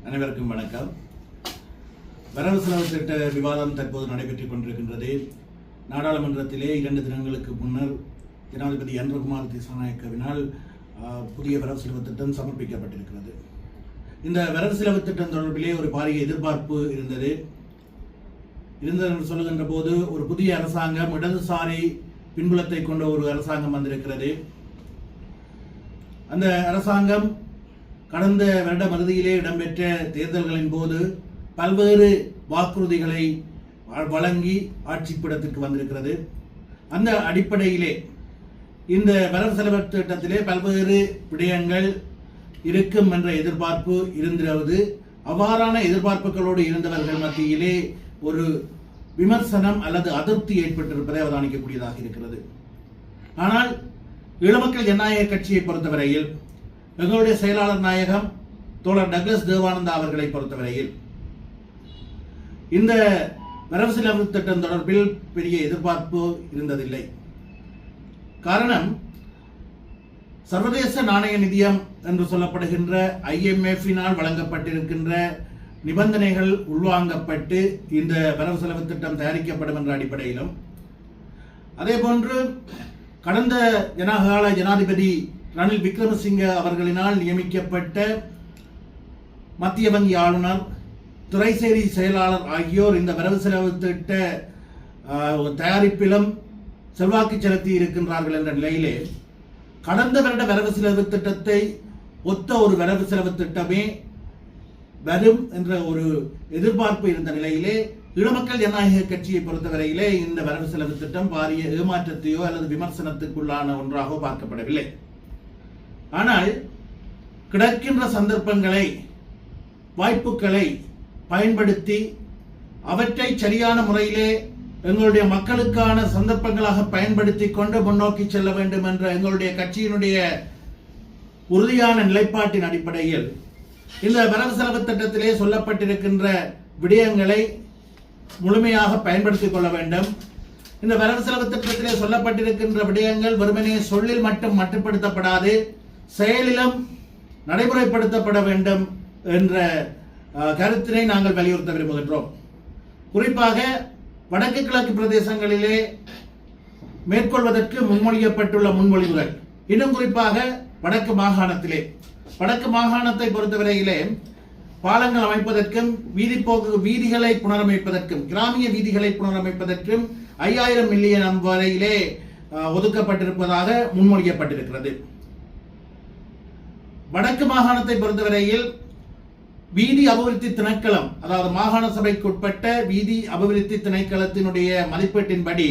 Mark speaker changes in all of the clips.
Speaker 1: அனைவருக்கும் வணக்கம். வரவு செலவு திட்ட விவாதம் தற்போது நடைபெற்றுக் கொண்டிருக்கின்றது. நாடாளுமன்றத்திலே 2 தினங்களுக்கு முன்னர் ஜனாதிபதி அனுரகுமார் திசாநாயக்கவினால் புதிய வரவு செலவு திட்டம் சமர்ப்பிக்கப்பட்டிருக்கிறது. இந்த வரவு செலவு திட்டம் தொடர்பிலே ஒரு பாரிய எதிர்பார்ப்பு இருந்தது என்று சொல்லுகின்ற போது, ஒரு புதிய அரசாங்கம், இடதுசாரி பின்புலத்தை கொண்ட ஒரு அரசாங்கம் வந்திருக்கிறது. அந்த அரசாங்கம் கடந்த வருட மறுதியிலே இடம்பெற்ற தேர்தல்களின் போது பல்வேறு வாக்குறுதிகளை வழங்கி ஆட்சிப்பிடத்திற்கு வந்திருக்கிறது. அந்த அடிப்படையிலே இந்த வரவு செலவு திட்டத்திலே பல்வேறு விடயங்கள் இருக்கும் என்ற எதிர்பார்ப்பு இருந்திருந்தது. அவ்வாறான எதிர்பார்ப்புகளோடு இருந்தவர்கள் மத்தியிலே ஒரு விமர்சனம் அல்லது அதிருப்தி ஏற்பட்டிருப்பதை அவதானிக்கக்கூடியதாக இருக்கிறது. ஆனால் ஈழமக்கள் ஜனநாயக கட்சியை பொறுத்தவரையில், எங்களுடைய செயலாளர் நாயகம் தோழர் டக்ளஸ் தேவானந்தா அவர்களை பொறுத்தவரையில், இந்த வரவு செலவு திட்டம் தொடர்பில் பெரிய எதிர்பார்ப்பு இருந்ததில்லை. காரணம், சர்வதேச நாணய நிதியம் என்று சொல்லப்படுகின்ற IMF-னால் வழங்கப்பட்டிருக்கின்ற நிபந்தனைகள் உள்வாங்கப்பட்டு இந்த வரவு செலவு திட்டம் தயாரிக்கப்படும் என்ற அடிப்படையிலும், அதே போன்று கடந்த ஜனகால ஜனாதிபதி ரணில் விக்ரமசிங்க அவர்களினால் நியமிக்கப்பட்ட மத்திய வங்கி ஆளுநர், துறைசேரி செயலாளர் ஆகியோர் இந்த வரவு செலவு திட்ட தயாரிப்பிலும் செல்வாக்கு செலுத்தி இருக்கின்றார்கள் என்ற நிலையிலே, கடந்த வருட வரவு செலவு திட்டத்தை ஒத்த ஒரு வரவு செலவு திட்டமே வரும் என்ற ஒரு எதிர்பார்ப்பு இருந்த நிலையிலே, ஈழமக்கள் ஜனநாயக கட்சியை பொறுத்தவரையிலே இந்த வரவு செலவு திட்டம் பாரிய ஏமாற்றத்தையோ அல்லது விமர்சனத்துக்குள்ளான ஒன்றாக பார்க்கப்படவில்லை. ஆனால் கிடைக்கின்ற சந்தர்ப்பங்களை, வாய்ப்புகளை பயன்படுத்தி அவற்றை சரியான முறையிலே எங்களுடைய மக்களுக்கான சந்தர்ப்பங்களாக பயன்படுத்தி கொண்டு முன்னோக்கி செல்ல வேண்டும் என்ற எங்களுடைய கட்சியினுடைய உறுதியான நிலைப்பாட்டின் அடிப்படையில் இந்த வரவு செலவு திட்டத்திலே சொல்லப்பட்டிருக்கின்ற விடயங்களை முழுமையாக பயன்படுத்திக் கொள்ள வேண்டும். இந்த வரவு செலவு திட்டத்திலே சொல்லப்பட்டிருக்கின்ற விடயங்கள் வெறுமனே சொல்லில் மட்டும் மட்டுப்படுத்தப்படாது, செயலிலும் நடைமுறைப்படுத்தப்பட வேண்டும் என்ற கருத்தினை நாங்கள் வலியுறுத்த விரும்புகின்றோம். குறிப்பாக வடக்கு கிழக்கு பிரதேசங்களிலே மேற்கொள்வதற்கு முன்மொழியப்பட்டுள்ள முன்மொழிவுகள், இன்னும் குறிப்பாக வடக்கு மாகாணத்தை பொறுத்தவரையிலே பாலங்கள் அமைப்பதற்கும், வீதிகளை புனரமைப்பதற்கும், கிராமிய வீதிகளை புனரமைப்பதற்கும் 5000 மில்லியன் வரையிலே ஒதுக்கப்பட்டிருப்பதாக முன்மொழியப்பட்டிருக்கிறது. வடக்கு மாகாணத்தை பொறுத்தவரையில் வீதி அபிவிருத்தி திணைக்களம், அதாவது மாகாண சபைக்கு உட்பட்ட வீதி அபிவிருத்தி திணைக்களத்தினுடைய மதிப்பீட்டின்படி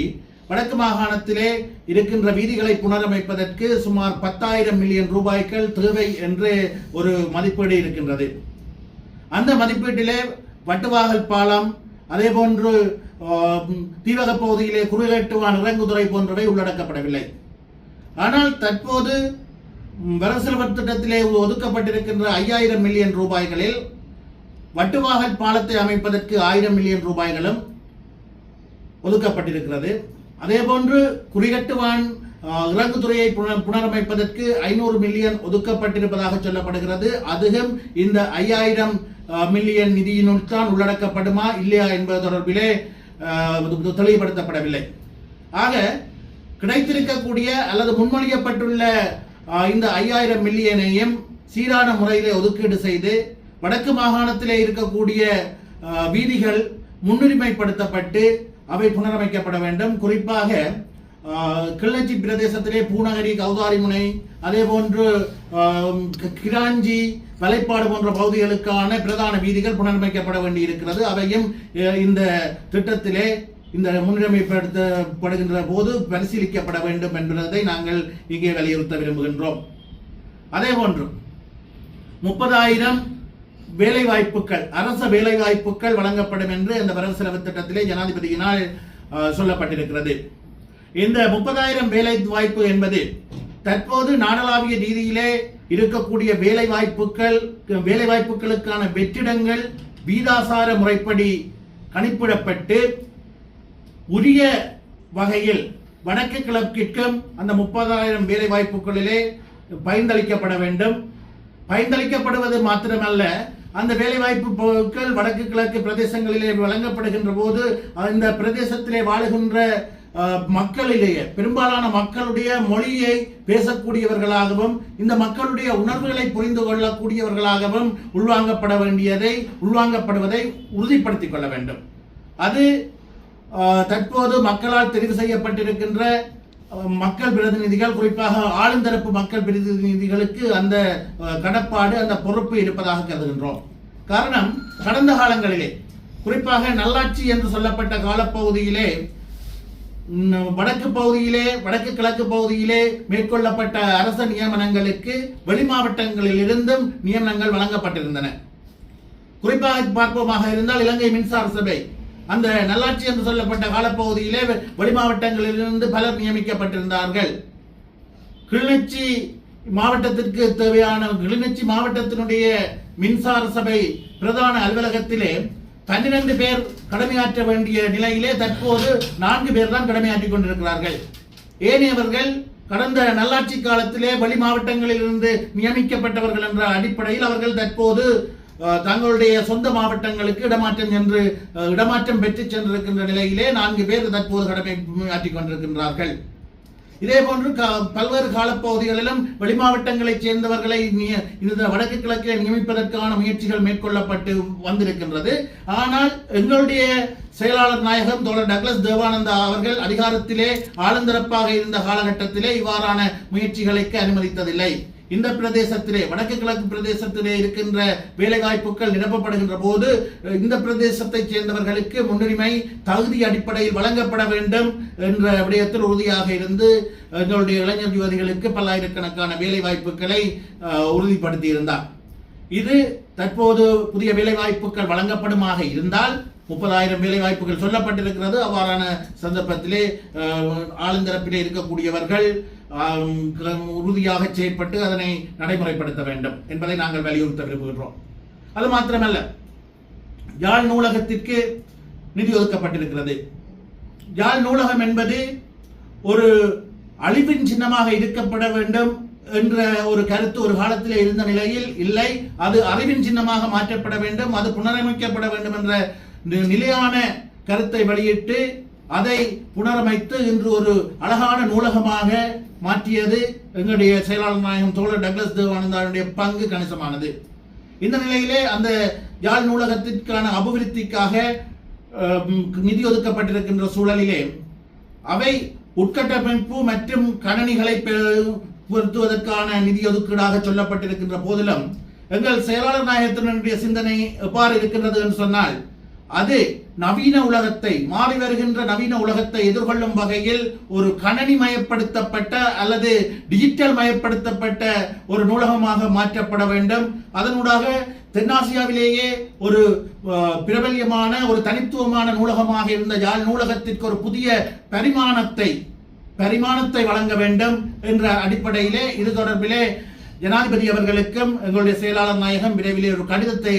Speaker 1: வடக்கு மாகாணத்திலே இருக்கின்ற வீதிகளை புனரமைப்பதற்கு சுமார் 10,000 மில்லியன் ரூபாய்கள் தேவை என்று ஒரு மதிப்பீடு இருக்கின்றது. அந்த மதிப்பீட்டிலே வட்டுவாகல் பாலம், அதே போன்று தீவக பகுதியிலே குறுகட்டுவான் இறங்குதுறை போன்றவை உள்ளடக்கப்படவில்லை. ஆனால் தற்போது வரவு செலவு திட்டத்திலே ஒதுக்கப்பட்டிருக்கின்ற 5000 மில்லியன் ரூபாய்களில் வட்டுவாகல் பாலத்தை அமைப்பதற்கு 1000 மில்லியன் ரூபாய்களும் ஒதுக்கப்பட்டிருக்கிறது. அதே போன்று குறிகட்டுவான் இறங்குதுறையை புனரமைப்பதற்கு 500 மில்லியன் ஒதுக்கப்பட்டிருப்பதாக சொல்லப்படுகிறது. அதுவும் இந்த 5000 மில்லியன் நிதியினுள் தான் உள்ளடக்கப்படுமா இல்லையா என்பது தொடர்பிலே தெளிவுபடுத்தப்படவில்லை. ஆக கிடைத்திருக்கக்கூடிய அல்லது முன்மொழியப்பட்டுள்ள இந்த 5000 மில்லியனையும் சீரான முறையிலே ஒதுக்கீடு செய்து வடக்கு மாகாணத்திலே இருக்கக்கூடிய வீதிகள் முன்னுரிமைப்படுத்தப்பட்டு அவை புனரமைக்கப்பட வேண்டும். குறிப்பாக கிளிநொச்சி பிரதேசத்திலே பூநகரி, கௌதாரிமுனை, அதே போன்று கிராஞ்சி, வலைப்பாடு போன்ற பகுதிகளுக்கான பிரதான வீதிகள் புனரமைக்கப்பட வேண்டி இருக்கிறது. அவையும் இந்த திட்டத்திலே இந்த முன்னுரிமைப்படுத்தப்படுகின்ற போது பரிசீலிக்கப்பட வேண்டும் என்பதை நாங்கள் இங்கே வலியுறுத்த விரும்புகின்றோம். அதே போன்று 30,000 வேலைவாய்ப்புகள், அரச வேலைவாய்ப்புகள் வழங்கப்படும் என்று இந்த வரவு செலவு திட்டத்திலே ஜனாதிபதியினால் சொல்லப்பட்டிருக்கிறது. இந்த 30,000 வேலை வாய்ப்பு என்பது தற்போது நாடளாவிய ரீதியிலே இருக்கக்கூடிய வேலைவாய்ப்புகளுக்கான வெற்றிடங்கள் வீதாசார முறைப்படி கணிப்பிடப்பட்டு உரிய வகையில் வடக்கு கிழக்கிற்கும் அந்த 30,000 வேலை வாய்ப்புகளிலே பயந்தளிக்கப்பட வேண்டும். பயந்தளிக்கப்படுவது மாத்திரமல்ல, அந்த வேலைவாய்ப்புகள் வடக்கு கிழக்கு பிரதேசங்களிலே வழங்கப்படுகின்ற போது அந்த பிரதேசத்திலே வாழுகின்ற மக்களிலேயே பெரும்பாலான மக்களுடைய மொழியை பேசக்கூடியவர்களாகவும் இந்த மக்களுடைய உணர்வுகளை புரிந்து கொள்ளக்கூடியவர்களாகவும் உள்வாங்கப்படுவதை உறுதிப்படுத்திக் கொள்ள வேண்டும். அது தற்போது மக்களால் தெரிவு செய்யப்பட்டிருக்கின்ற மக்கள் பிரதிநிதிகள், குறிப்பாக ஆளுந்தரப்பு மக்கள் பிரதிநிதிகளுக்கு அந்த கடப்பாடு, அந்த பொறுப்பு இருப்பதாக கருதுகின்றோம். காரணம், கடந்த காலங்களிலே குறிப்பாக நல்லாட்சி என்று சொல்லப்பட்ட காலப்பகுதியிலே வடக்கு கிழக்கு பகுதியிலே மேற்கொள்ளப்பட்ட அரச நியமனங்களுக்கு வெளி மாவட்டங்களில் இருந்தும் நியமனங்கள் வழங்கப்பட்டிருந்தன. குறிப்பாக பார்ப்போமாக இருந்தால் இலங்கை மின்சார சபை அந்த நல்லாட்சி என்று சொல்லப்பட்ட காலப்பகுதியிலே வெளி மாவட்டங்களிலிருந்து பலர் நியமிக்கப்பட்டிருந்தார்கள். கிளிநொச்சி மாவட்டத்திற்கு தேவையான கிளிநொச்சி மாவட்டத்தினுடைய மின்சார சபை பிரதான அலுவலகத்திலே 12 பேர் கடமையாற்ற வேண்டிய நிலையிலே தற்போது 4 பேர் தான் கடமையாற்றிக் கொண்டிருக்கிறார்கள். ஏனையவர்கள் கடந்த நல்லாட்சி காலத்திலே வெளி மாவட்டங்களில் இருந்து நியமிக்கப்பட்டவர்கள் என்ற அடிப்படையில் அவர்கள் தற்போது தங்களுடைய சொந்த மாவட்டங்களுக்கு இடமாற்றம் பெற்று சென்றிருக்கின்ற நிலையிலே 4 பேர் தற்போது கடமையாற்றிக் கொண்டிருக்கின்றார்கள். இதே போன்று பல்வேறு காலப்பகுதிகளிலும் வெளி மாவட்டங்களைச் சேர்ந்தவர்களை இந்த வடக்கு கிழக்கில் நியமிப்பதற்கான முயற்சிகள் மேற்கொள்ளப்பட்டு வந்திருக்கின்றது. ஆனால் எங்களுடைய செயலாளர் நாயகம் தோழர் டக்ளஸ் தேவானந்தா அவர்கள் அதிகாரத்திலே ஆளுந்தரப்பாக இருந்த காலகட்டத்திலே இவ்வாறான முயற்சிகளுக்கு அனுமதித்ததில்லை. இந்த பிரதேசத்திலே வடக்கு கிழக்கு பிரதேசத்திலே இருக்கின்ற வேலைவாய்ப்புகள் நிரப்பப்படுகின்ற போது இந்த பிரதேசத்தைச் சேர்ந்தவர்களுக்கு முன்னுரிமை தகுதி அடிப்படையில் வழங்கப்பட வேண்டும் என்ற விடயத்தில் உறுதியாக இருந்து எங்களுடைய இளைஞர் யுவதிகளுக்கு பல்லாயிரக்கணக்கான வேலைவாய்ப்புகளை உறுதிப்படுத்தி இருந்தார். இது தற்போது புதிய வேலைவாய்ப்புகள் வழங்கப்படுமாக இருந்தால் 30,000 வேலைவாய்ப்புகள் சொல்லப்பட்டிருக்கிறது. அவ்வாறான சந்தர்ப்பத்திலே ஆளுந்தரப்பிலே இருக்கக்கூடியவர்கள் உறுதியாக செயற்பட்டு அதனை நடைமுறைப்படுத்த வேண்டும் என்பதை நாங்கள் வலியுறுத்த விரும்புகின்றோம். அது மாத்திரமல்ல, யாழ் நூலகத்திற்கு நிதி ஒதுக்கப்பட்டிருக்கிறது. யாழ் நூலகம் என்பது ஒரு அழிவின் சின்னமாக இருக்கப்பட வேண்டும் என்ற ஒரு கருத்து ஒரு காலத்திலே இருந்த நிலையில் இல்லை, அது அறிவின் சின்னமாக மாற்றப்பட வேண்டும், அது புனரமைக்கப்பட வேண்டும் என்ற நிலையான கருத்தை வெளியிட்டு அதை புனரமைத்து இன்று ஒரு அழகான நூலகமாக மாற்றியது எங்களுடைய செயலாளர் நாயகம் தோழர் டக்ளஸ் தேவானந்தாவுடைய பங்கு கணிசமானது. இந்த நிலையிலே அந்த யாழ் நூலகத்திற்கான அபிவிருத்திக்காக நிதி ஒதுக்கப்பட்டிருக்கின்ற சூழலிலே அவை உட்கட்டமைப்பு மற்றும் கணனிகளை பொருத்துவதற்கான நிதி ஒதுக்கீடாக சொல்லப்பட்டிருக்கின்ற போதிலும் எங்கள் செயலாளர் நாயகத்தினுடைய சிந்தனை எவ்வாறு இருக்கின்றது என்று சொன்னால், அது நவீன உலகத்தை மாறி வருகின்ற நவீன உலகத்தை எதிர்கொள்ளும் வகையில் ஒரு கணனி மயப்படுத்தப்பட்ட அல்லது டிஜிட்டல் மயப்படுத்தப்பட்ட ஒரு நூலகமாக மாற்றப்பட வேண்டும். அதனூடாக தென்னாசியாவிலேயே ஒரு பிரபல்யமான ஒரு தனித்துவமான நூலகமாக இருந்த யாழ் நூலகத்திற்கு ஒரு புதிய பரிமாணத்தை வழங்க வேண்டும் என்ற அடிப்படையிலே இது தொடர்பிலே ஜனாதிபதி அவர்களுக்கும் எங்களுடைய செயலாளர் நாயகம் விரைவிலே ஒரு கடிதத்தை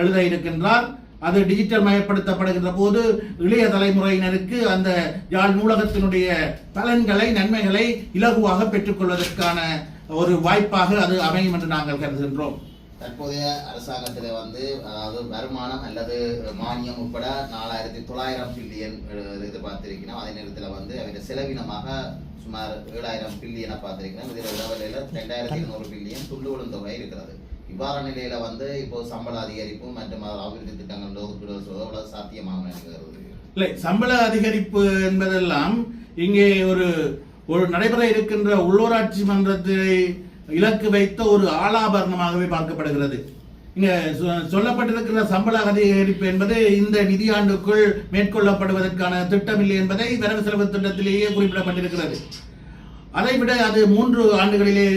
Speaker 1: எழுத இருக்கின்றார். அது டிஜிட்டல் மயப்படுத்தப்படுகின்ற போது இளைய தலைமுறையினருக்கு அந்த யாழ் நூலகத்தினுடைய பலன்களை நன்மைகளை இலகுவாக பெற்றுக்கொள்வதற்கான ஒரு வாய்ப்பாக அது அமையும் என்று நாங்கள் கருதுகின்றோம்.
Speaker 2: தற்போதைய அரசாங்கத்தில் அதாவது வருமானம் அல்லது மானியம் உட்பட 4,900 பில்லியன் எதிர்பார்த்திருக்கிறோம். அதே நேரத்தில் அவருடைய செலவினமாக சுமார் 7,000 பில்லியனை பார்த்திருக்கிறோம். இதில் உடவலையில் 2,200 பில்லியன் துண்டு விழும் தொகை இருக்கிறது. இவ்வாறு நிலையில இப்போ சம்பள அதிகரிப்பு மற்றும் அபிவிருத்தி திட்டங்கள் ஒதுக்கீடு சாத்தியமாக
Speaker 1: இல்லை. சம்பள அதிகரிப்பு என்பதெல்லாம் இங்கே ஒரு நடைபெற இருக்கின்ற உள்ளூராட்சி மன்றத்தை இலக்கு வைத்த ஒரு ஆலாபரணமாகவே பார்க்கப்படுகிறது. இங்க சொல்லப்பட்டிருக்கிற சம்பள அதிகரிப்பு என்பது இந்த நிதியாண்டுக்குள் மேற்கொள்ளப்படுவதற்கான திட்டமில்லை என்பதை வரவு செலவு திட்டத்திலேயே குறிப்பிடப்பட்டிருக்கிறது. அதைவிட அது 3 ஆண்டுகளிலே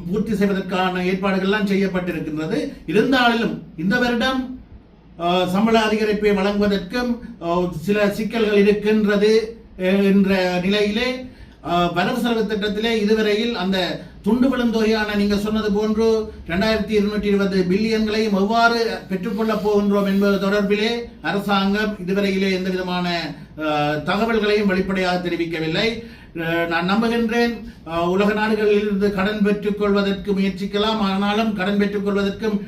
Speaker 1: பூர்த்தி செய்வதற்கான ஏற்பாடுகள்லாம் செய்யப்பட்டிருக்கின்றது. இருந்தாலும் இந்த வருடம் சம்பள அதிகரிப்பை வழங்குவதற்கும் சில சிக்கல்கள் இருக்கின்றது என்ற நிலையிலே வரவு செலவு திட்டத்திலே இதுவரையில் அந்த துண்டு விழும் தொகையான நீங்க சொன்னது போன்று 2,220 பில்லியன்களையும் எவ்வாறு பெற்றுக்கொள்ளப் போகின்றோம் என்பது தொடர்பிலே அரசாங்கம் இதுவரையிலே எந்த விதமான தகவல்களையும் வெளிப்படையாக தெரிவிக்கவில்லை. நான் நம்புகின்றேன் உலக நாடுகளில் இருந்து கடன் பெற்றுக் கொள்வதற்கு முயற்சிக்கலாம். ஆனாலும் கடன் பெற்றுக் கொள்வதற்கும்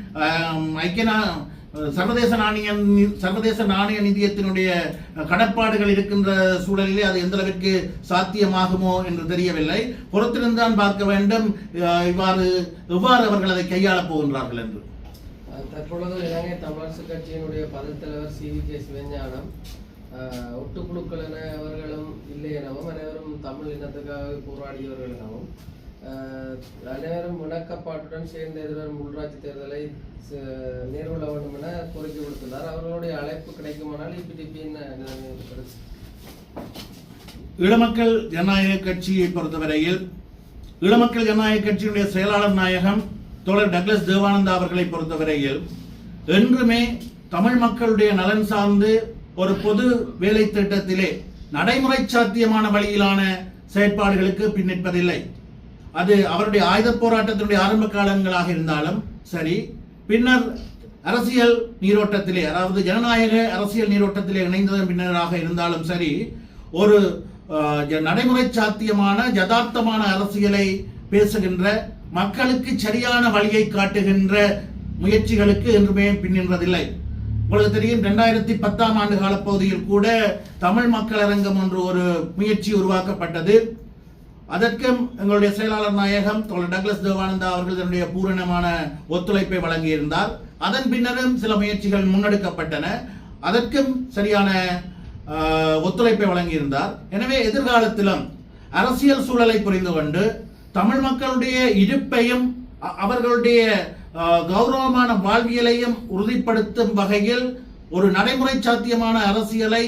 Speaker 1: சர்வதேச நாணய நிதியத்தினுடைய கடப்பாடுகள் இருக்கின்ற சூழலிலே அது எந்த அளவிற்கு சாத்தியமாகுமோ என்று தெரியவில்லை. பொறுத்திருந்தான் பார்க்க வேண்டும் எவ்வாறு அவர்கள் அதை கையாளப் போகின்றார்கள் என்று.
Speaker 3: தற்பொழுது இலங்கை தமிழரசு கட்சியினுடைய பதவி தலைவர் CVK சிவஞானம் ஒட்டுக்குழுக்கள் அவர்களும் இல்லை எனவும் அனைவரும் தமிழ் இனத்துக்காக போராடியவர்கள் எனவும் அனைவரும் இணக்கப்பாட்டுடன் சேர்ந்து எதிர்வரும் உள்ளாட்சி தேர்தலை நேர்கொள்ள வேண்டும் என கோரிக்கை விடுத்துள்ளார். அவர்களுடைய அழைப்பு கிடைக்குமானால் EPDPயின்
Speaker 1: ஈழமக்கள் ஜனநாயக கட்சியை பொறுத்தவரையில் ஈழமக்கள் ஜனநாயக கட்சியினுடைய செயலாளர் நாயகம் தோழர் டக்ளஸ் தேவானந்தா அவர்களை பொறுத்தவரையில் என்றுமே தமிழ் மக்களுடைய நலன் சார்ந்து ஒரு பொது வேலை திட்டத்திலே நடைமுறை சாத்தியமான வழியிலான செயற்பாடுகளுக்கு பின்னிற்பதில்லை. அது அவருடைய ஆயுத போராட்டத்தினுடைய ஆரம்ப காலங்களாக இருந்தாலும் சரி, பின்னர் அரசியல் நீரோட்டத்திலே, அதாவது ஜனநாயக அரசியல் நீரோட்டத்திலே இணைந்ததன் பின்னராக இருந்தாலும் சரி, ஒரு நடைமுறை சாத்தியமான யதார்த்தமான அரசியலை பேசுகின்ற, மக்களுக்கு சரியான வழியை காட்டுகின்ற முயற்சிகளுக்கு என்றுமே பின்னின்றதில்லை. உங்களுக்கு தெரியும், 2010 ஆண்டு காலப்பகுதியில் கூட தமிழ் மக்கள் அரங்கம் என்ற ஒரு முயற்சி உருவாக்கப்பட்டது. அதற்கும் எங்களுடைய செயலாளர் நாயகம் தோழர் டக்ளஸ் தேவானந்தா அவர்கள் தன்னுடைய பூரணமான ஒத்துழைப்பை வழங்கியிருந்தார். அதன் பின்னரும் சில முயற்சிகள் முன்னெடுக்கப்பட்டன, அதற்கும் சரியான ஒத்துழைப்பை வழங்கியிருந்தார். எனவே எதிர்காலத்திலும் அரசியல் சூழலை புரிந்து கொண்டு தமிழ் மக்களுடைய இருப்பையும் அவர்களுடைய கௌரவமான வாழ்வியலையும் உறுதிப்படுத்தும் வகையில் ஒரு நடைமுறை சாத்தியமான அரசியலை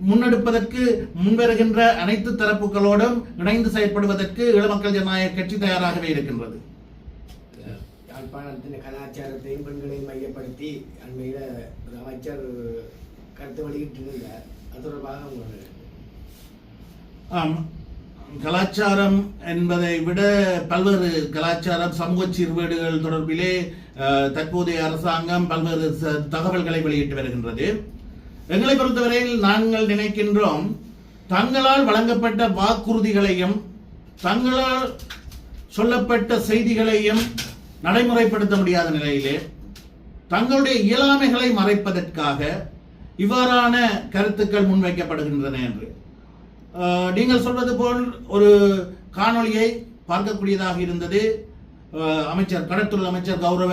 Speaker 1: முன்னெடுப்பதற்கு முன்வருகின்ற அனைத்து தரப்புகளோடும் இணைந்து செயல்படுவதற்கு ஈழமக்கள் ஜனநாயக கட்சி தயாராகவே இருக்கின்றது.
Speaker 4: யாழ்ப்பாணத்தின் கலாச்சாரத்தையும் பெண்களையும் மையப்படுத்தி அண்மையில அமைச்சர் கருத்து வெளியிட்டிருந்தார். அது தொடர்பாக
Speaker 1: கலாச்சாரம் என்பதை விட பல்வேறு கலாச்சாரம், சமூக சீர்கேடுகள் தொடர்பிலே தற்போதைய அரசாங்கம் பல்வேறு தகவல்களை வெளியிட்டு வருகின்றது. எங்களை பொறுத்தவரையில் நாங்கள் நினைக்கின்றோம், தங்களால் வழங்கப்பட்ட வாக்குறுதிகளையும் தங்களால் சொல்லப்பட்ட செய்திகளையும் நடைமுறைப்படுத்த முடியாத நிலையிலே தங்களுடைய இயலாமைகளை மறைப்பதற்காக இவ்வாறான கருத்துக்கள் முன்வைக்கப்படுகின்றன என்று நீங்கள் சொல்வது போல் ஒரு காணொளியை பார்க்கக்கூடியதாக இருந்தது. அமைச்சர் கடற்தொழில் அமைச்சர் கௌரவ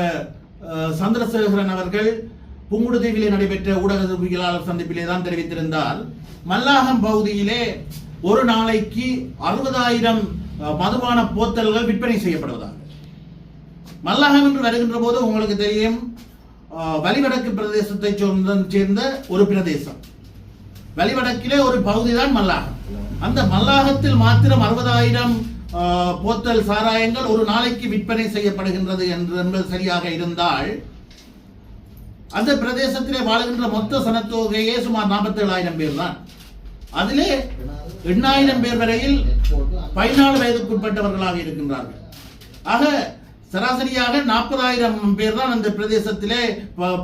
Speaker 1: சந்திரசேகரன் அவர்கள் புங்குடுதீவிலே நடைபெற்ற ஊடகவியலாளர் சந்திப்பிலே தான் தெரிவித்திருந்தார், மல்லாகம் பகுதியிலே ஒரு நாளைக்கு 60,000 மதுபான போத்தல்கள் விற்பனை செய்யப்படுவதாக. மல்லாகம் என்று வருகின்ற போது உங்களுக்கு தெரியும், வலிவடக்கு பிரதேசத்தை சேர்ந்த ஒரு பிரதேசம். வலிவடக்கிலே ஒரு பகுதிதான் மல்லாகம். அந்த மல்லாகத்தில் மாத்திரம் 60,000 போத்தல் சாராயங்கள் ஒரு நாளைக்கு விற்பனை செய்யப்படுகின்றது என்பது சரியாக இருந்தால், அந்த பிரதேசத்திலே வாழ்கின்ற மொத்த சனத்தொகையே சுமார் 47,000 பேர் தான். அதிலே 8,000 பேர் வரையில் 14 வயதுக்குட்பட்டவர்களாக இருக்கின்றார்கள். ஆக சராசரியாக 40,000 பேர் தான் அந்த பிரதேசத்திலே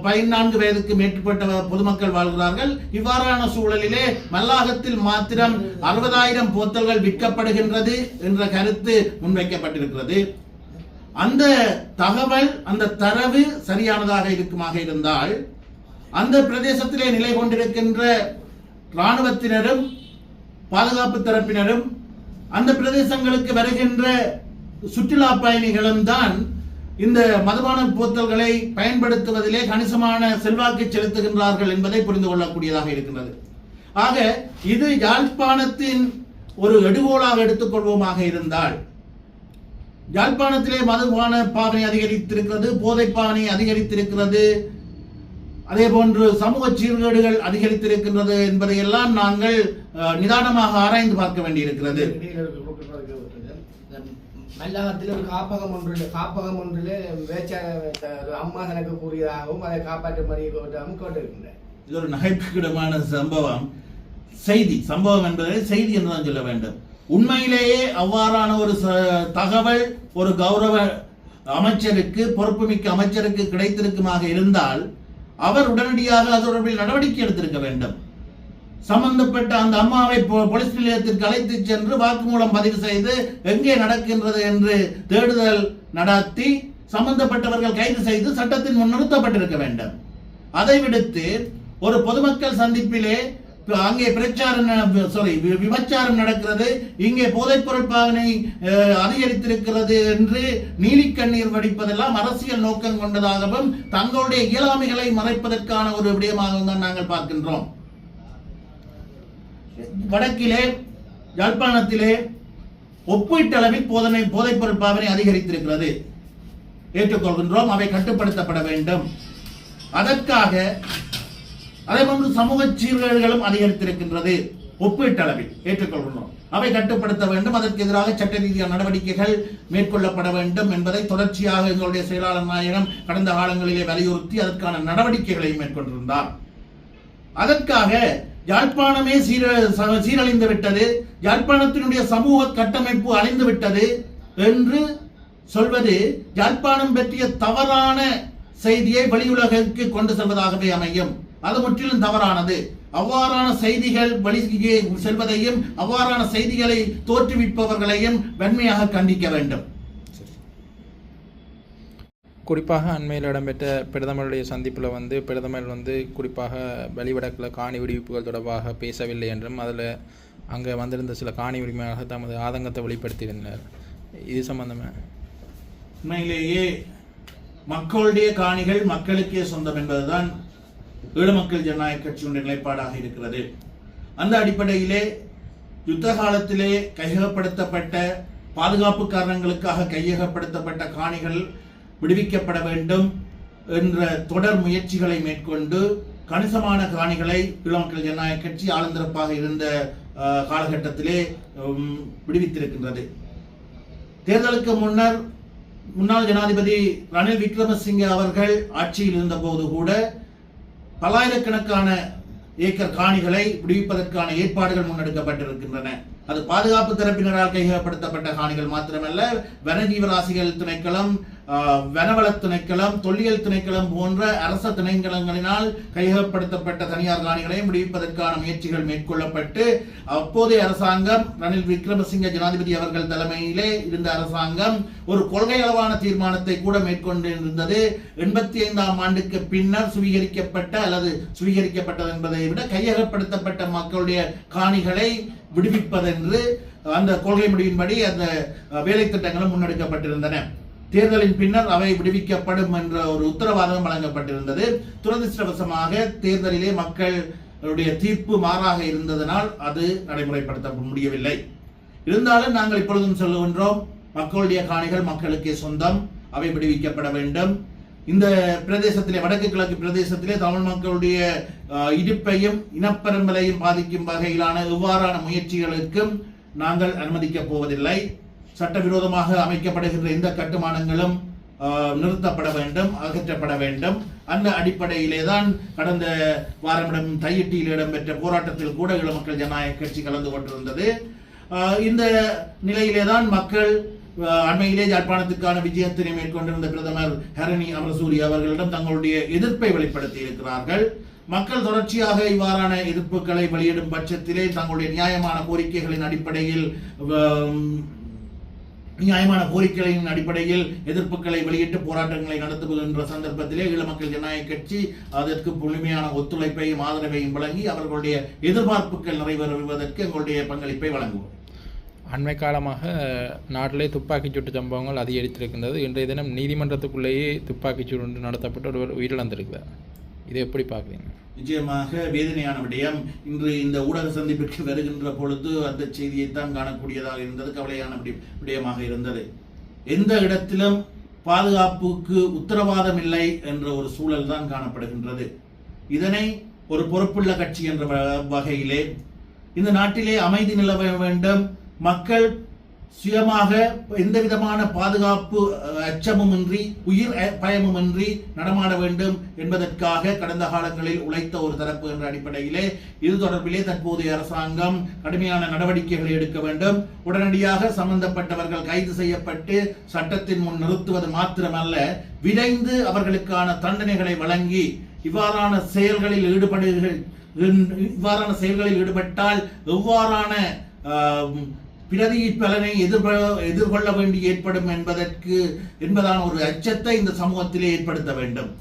Speaker 1: 14 வயதுக்கு மேற்பட்ட பொதுமக்கள் வாழ்கிறார்கள். இவ்வாறான சூழலிலே மல்லாகத்தில் மாத்திரம் 60,000 போத்தல்கள் விற்கப்படுகின்றது என்ற கருத்து முன்வைக்கப்பட்டிருக்கிறது. அந்த தகவல், அந்த தரவு சரியானதாக இருக்குமாக இருந்தால், அந்த பிரதேசத்திலே நிலை கொண்டிருக்கின்ற இராணுவத்தினரும் பாதுகாப்பு தரப்பினரும் அந்த பிரதேசங்களுக்கு வருகின்ற சுற்றுலா பயணிகளும் தான் இந்த மதுபான போத்தல்களை பயன்படுத்துவதிலே கணிசமான செல்வாக்கு செலுத்துகின்றார்கள் என்பதை புரிந்து கொள்ளக்கூடியதாக இருக்கின்றது. ஆக இது யாழ்ப்பாணத்தின் ஒரு எடுகோலாக எடுத்துக்கொள்வோமாக இருந்தால், யாழ்ப்பாணத்திலே மதுபான பாவனை அதிகரித்திருக்கிறது, போதை பாவனை அதிகரித்திருக்கிறது, அதே போன்று சமூக சீர்கேடுகள் அதிகரித்திருக்கின்றது என்பதையெல்லாம் நாங்கள் நிதானமாக ஆராய்ந்து பார்க்க வேண்டியிருக்கிறது.
Speaker 4: மல்லாகத்தில் ஒரு காப்பகம் ஒன்றில் அம்மா தனக்கு கூறியதாகவும் அதை காப்பாற்ற மாதிரியாகவும் கேட்டிருக்கின்றேன்.
Speaker 1: இது ஒரு நகைப்புக்கிடமான சம்பவம் என்பதை செய்தி என்றுதான் சொல்ல வேண்டும். உண்மையிலேயே அவ்வாறான ஒரு தகவல் ஒரு கௌரவ அமைச்சருக்கு, பொறுப்புமிக்க அமைச்சருக்கு கிடைத்திருக்குமாக இருந்தால் அவர் உடனடியாக அது தொடர்பில் நடவடிக்கை எடுத்திருக்க வேண்டும். சம்பந்தப்பட்ட அந்த அம்மாவை போலீஸ் நிலையத்திற்கு அழைத்து சென்று வாக்குமூலம் பதிவு செய்து எங்கே நடக்கின்றது என்று தேடுதல் நடத்தி சம்பந்தப்பட்டவர்கள் கைது செய்து சட்டத்தின் முன் நிறுத்தப்பட்டிருக்க வேண்டும். அதை விடுத்து ஒரு பொதுமக்கள் சந்திப்பிலே அங்கே விபச்சாரம் நடக்கிறது, இங்கே போதைப்பொருள் பாவனை அதிகரித்திருக்கிறது என்று நீலிக்கண்ணீர் வடிப்பதெல்லாம் அரசியல் நோக்கம் கொண்டதாகவும் தங்களுடைய இயலாமைகளை மறைப்பதற்கான ஒரு விடயமாகவும் தான் நாங்கள் பார்க்கின்றோம். வடக்கிலே யாழ்ப்பாணத்திலே ஒப்பீட்டளவில் போதைப்பொருள் பாவனை அதிகரித்திருக்கிறது, ஏற்றுக்கொள்கின்றோம். அவை கட்டுப்படுத்தப்பட வேண்டும். அதற்காக அதேபோன்று சமூக சீர்கேடுகளும் அதிகரித்திருக்கின்றது, ஒப்பீட்டளவில் ஏற்றுக்கொள்கின்றோம். அவை கட்டுப்படுத்த வேண்டும். அதற்கு எதிராக சட்ட ரீதியான நடவடிக்கைகள் மேற்கொள்ளப்பட வேண்டும் என்பதை தொடர்ச்சியாக எங்களுடைய செயலாளர் நாயகம் கடந்த காலங்களிலே வலியுறுத்தி அதற்கான நடவடிக்கைகளை மேற்கொண்டிருந்தார். அதற்காக யாழ்ப்பாணமே சீரழிந்து விட்டது, யாழ்ப்பாணத்தினுடைய சமூக கட்டமைப்பு அழிந்து விட்டது என்று சொல்வது யாழ்ப்பாணம் பற்றிய தவறான செய்தியை வெளியுலகிற்கு கொண்டு செல்வதாகவே அமையும். அது முற்றிலும் தவறானது. அவ்வாறான செய்திகள் வெளியே செல்வதையும் அவ்வாறான செய்திகளை தோற்றுவிப்பவர்களையும் வன்மையாக கண்டிக்க வேண்டும்.
Speaker 5: குறிப்பாக அண்மையில் இடம்பெற்ற பிரதமருடைய சந்திப்பில் பிரதமர் குறிப்பாக வெளிவடக்கில் காணி விடுவிப்புகள் தொடர்பாக பேசவில்லை என்றும் அதில் அங்கே வந்திருந்த சில காணி உரிமையாக தமது ஆதங்கத்தை வெளிப்படுத்தியிருந்தார். இது சம்பந்தமாக
Speaker 1: உண்மையிலேயே மக்களுடைய காணிகள் மக்களுக்கே சொந்தம் என்பதுதான் ஈழ மக்கள் ஜனநாயக கட்சியுடைய நிலைப்பாடாக இருக்கிறது. அந்த அடிப்படையிலே யுத்த காலத்திலே கையகப்படுத்தப்பட்ட பாதுகாப்பு காரணங்களுக்காக கையகப்படுத்தப்பட்ட காணிகள் விடுவிக்கப்பட வேண்டும் என்ற தொடர் முயற்சிகளை மேற்கொண்டு கணிசமான காணிகளை ஈழ மக்கள் ஜனநாயக கட்சி ஆளுந்திரப்பாக இருந்த காலகட்டத்திலே விடுவித்திருக்கின்றது. தேர்தலுக்கு முன்னர் முன்னாள் ஜனாதிபதி ரணில் விக்ரமசிங்கே அவர்கள் ஆட்சியில் இருந்த போது கூட பல்லாயிரக்கணக்கான ஏக்கர் காணிகளை விடுவிப்பதற்கான ஏற்பாடுகள் முன்னெடுக்கப்பட்டிருக்கின்றன. அது பாதுகாப்பு தரப்பினரால் கையகப்படுத்தப்பட்ட காணிகள் மாத்திரமல்ல, வனஜீவராசிகள் திணைக்களம், வனவள திணைக்களம், தொல்லியல் திணைக்களம் போன்ற அரச திணைக்களங்களினால் கையகப்படுத்தப்பட்ட தனியார் காணிகளையும் விடுவிப்பதற்கான முயற்சிகள் மேற்கொள்ளப்பட்டு அப்போதைய அரசாங்கம் ரணில் விக்ரமசிங்கே ஜனாதிபதி அவர்கள் தலைமையிலே இருந்த அரசாங்கம் ஒரு கொள்கை அளவான தீர்மானத்தை கூட மேற்கொண்டிருந்தது. 85ஆம் ஆண்டுக்கு பின்னர் சுவீகரிக்கப்பட்டது என்பதை விட கையகப்படுத்தப்பட்ட மக்களுடைய காணிகளை விடுவிப்பதென்று அந்த கொள்கை முடிவின்படி அந்த வேலை திட்டங்களும் முன்னெடுக்கப்பட்டிருந்தன. தேர்தலின் பின்னர் அவை விடுவிக்கப்படும் என்ற ஒரு உத்தரவாதம் வழங்கப்பட்டிருந்தது. துரதிருஷ்டவசமாக தேர்தலிலே மக்களுடைய தீர்ப்பு மாறாக இருந்ததனால் அது நடைமுறைப்படுத்த முடியவில்லை. இருந்தாலும் நாங்கள் இப்பொழுதும் சொல்லுகின்றோம், மக்களுடைய காணிகள் மக்களுக்கே சொந்தம், அவை விடுவிக்கப்பட வேண்டும். இந்த பிரதேசத்திலே, வடக்கு கிழக்கு பிரதேசத்திலே தமிழ் மக்களுடைய இடிப்பையும் இனப்பெரும்பலையும் பாதிக்கும் வகையிலான இவ்வாறான முயற்சிகளுக்கும் நாங்கள் அனுமதிக்கப் போவதில்லை. சட்டவிரோதமாக அமைக்கப்படுகின்ற எந்த கட்டுமானங்களும் நிறுத்தப்பட வேண்டும், அகற்றப்பட வேண்டும். அந்த அடிப்படையிலே தான் கடந்த வாரம் தையிட்டியில் இடம்பெற்ற போராட்டத்தில் கூட ஈழ மக்கள் ஜனநாயக கட்சி கலந்து கொண்டிருந்தது. இந்த நிலையிலே தான் மக்கள் அண்மையிலே யாழ்ப்பாணத்துக்கான விஜயத்தினை மேற்கொண்டிருந்த பிரதமர் ஹரணி அமரசூரிய அவர்களிடம் தங்களுடைய எதிர்ப்பை வெளிப்படுத்தி இருக்கிறார்கள். மக்கள் தொடர்ச்சியாக இவ்வாறான எதிர்ப்புகளை வெளியிடும் பட்சத்திலே தங்களுடைய நியாயமான கோரிக்கைகளின் அடிப்படையில் எதிர்ப்புகளை வெளியிட்டு போராட்டங்களை நடத்துகின்ற சந்தர்ப்பத்திலே ஈழ மக்கள் ஜனநாயக கட்சி அதற்கு முழுமையான ஒத்துழைப்பையும் ஆதரவையும் வழங்கி அவர்களுடைய எதிர்பார்ப்புகள் நிறைவேறுவதற்கு எங்களுடைய பங்களிப்பை வழங்குவோம்.
Speaker 5: அண்மை காலமாக நாட்டிலே துப்பாக்கிச் சூட்டு சம்பவங்கள் அதிகரித்திருக்கின்றது. இன்றைய தினம் நீதிமன்றத்துக்குள்ளேயே துப்பாக்கிச்சூடு ஒன்று நடத்தப்பட்டு ஒருவர் உயிரிழந்திருக்கிறார். இதை எப்படி பார்க்குறீங்க?
Speaker 1: நிச்சயமாக வேதனையான விடயம். இன்று இந்த ஊடக சந்திப்பிற்கு வருகின்ற பொழுது அந்த செய்தியைத்தான் காணக்கூடியதாக இருந்தது. கவலையான விடயமாக இருந்தது. எந்த இடத்திலும் பாதுகாப்புக்கு உத்தரவாதம் இல்லை என்ற ஒரு சூழல் தான் காணப்படுகின்றது. இதனை ஒரு பொறுப்புள்ள கட்சி என்ற வகையிலே இந்த நாட்டிலே அமைதி நிலவ வேண்டும், மக்கள் சுயமாக எந்த விதமான பாதுகாப்பு அச்சமுமின்றி உயிர் பயமுமின்றி நடமாட வேண்டும் என்பதற்காக கடந்த காலங்களில் உழைத்த ஒரு தரப்பு என்ற அடிப்படையிலே இது தொடர்பிலே தற்போதைய அரசாங்கம் கடுமையான நடவடிக்கைகளை எடுக்க வேண்டும். உடனடியாக சம்பந்தப்பட்டவர்கள் கைது செய்யப்பட்டு சட்டத்தின் முன் நிறுத்துவது மாத்திரமல்ல, விரைந்து அவர்களுக்கான தண்டனைகளை வழங்கி இவ்வாறான செயல்களில் ஈடுபட்டால் எவ்வாறான பிரதி பலனை எதிர்கொள்ள வேண்டி ஏற்படும் என்பதான ஒரு அச்சத்தை இந்த சமூகத்திலே ஏற்படுத்த வேண்டும்.